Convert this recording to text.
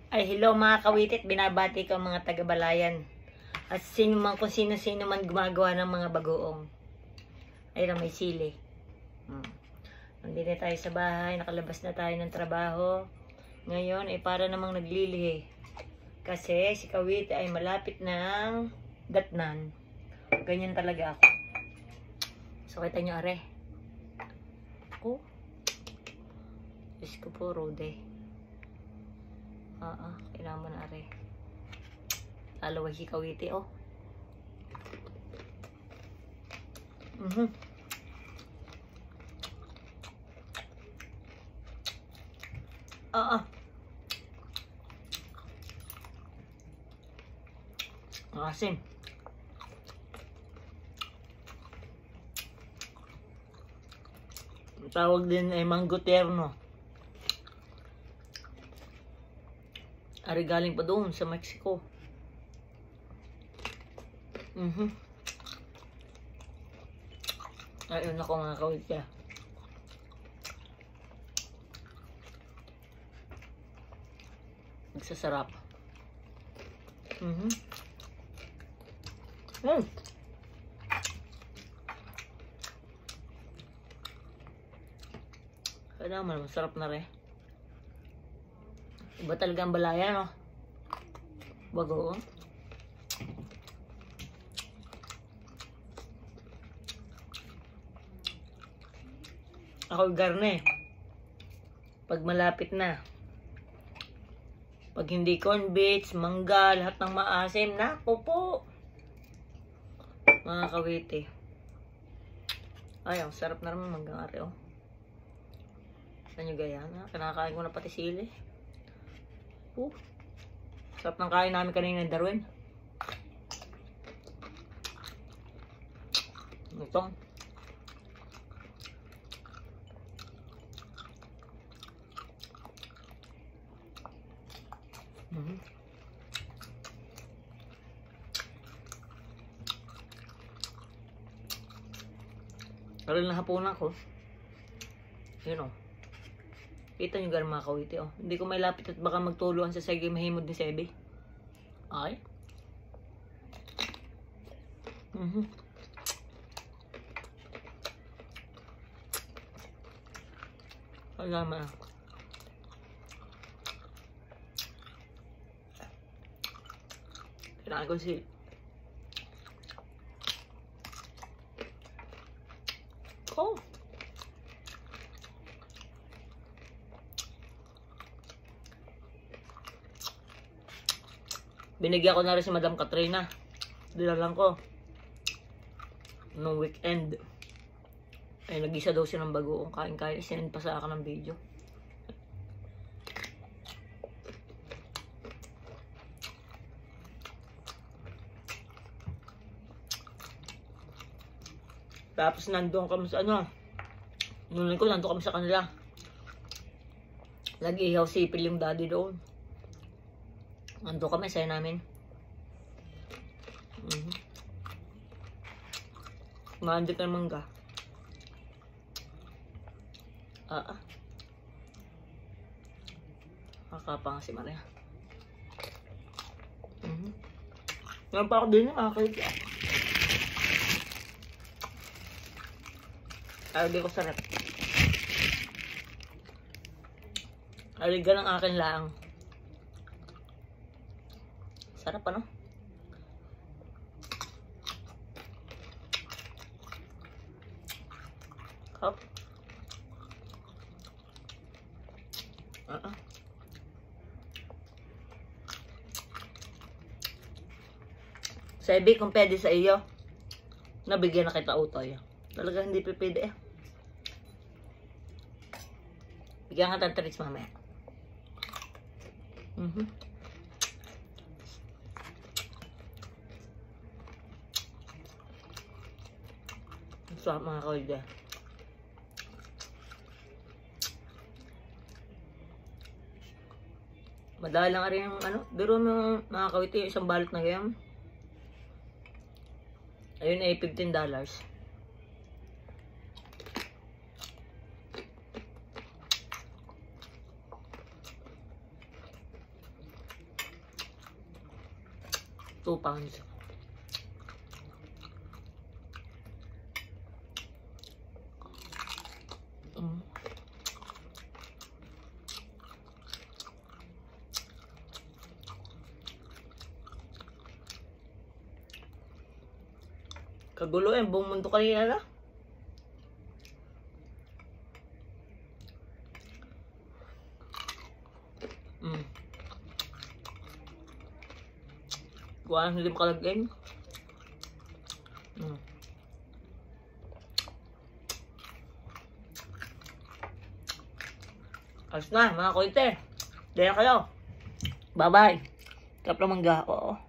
Ay, hello mga kawitit, binabati ko mga taga-Balayan. At sino man, kung sino-sino man gumagawa ng mga bagoong. Ayun, may sili. Nandito tayo sa bahay, nakalabas na tayo ng trabaho. Ngayon ay para namang naglilihi. Kasi si Kawit ay malapit ng datnan. Ganyan talaga ako. So, kita nyo, are. Ako. Diyos ko po, Rode. Kailangan mo na, are. Lalaway si Kawiti, oh. Asim. Tawag din ay mango terno. Ari galing pa doon sa Mexico. Ayun ako mga kawit ka. Nagsasarap. Kaya naman, masarap na rin. Iba talaga ang Balayan, no? Bago. Ako garne. Pag malapit na. Pag hindi corn beets, mangga, lahat ng maasim, naku po. Mga kawiti. Ay, ang sarap na naman manggang ari, oh. Saan nyo gaya na? Kinakain ko na pati sili. Sarap ng kain namin kanina ng Darwin. Itong. Karoon na hapunan ko. Yun, oh. Kita nyo gano'n mga kawiti, oh. Hindi ko may lapit at baka magtuluan sa sige mahimod ni Sebe. Okay. Wala naman. Kailangan ko si binigyan ko na rin si Madam Katrina. Dilalang ko. Nung weekend. Ay, nag-isa daw siya ng bagoong kain-kain. Sinend pa sa akin ng video. Tapos nandoon kami sa ano. Nung ko nandoon kami sa kanila. Nag-ihaw sipil yung daddy doon. Ando kami, saya namin. Maandik na mangga. Kakapang si Maria. Ngayon pa ako din yung kakait. Alagay ko sa rep. Alagay ng akin lang. Sarap, ano? Hop. Sabi kung pwede sa iyo, nabigyan na kita utoy. Talaga hindi pwede eh. Bigyan ka ng treats mamaya. Sarap mga kawilya. Madali lang rin yung ano. Biro mo mga kawiti yung isang balot na ganyan. Ayun ay $15. 2 pounds. Kagulo yung buong mundo kanina na. Walang hindi makalagay. Alas na, mga koite. Daya kayo. Bye-bye. Kapla mangga. Oo.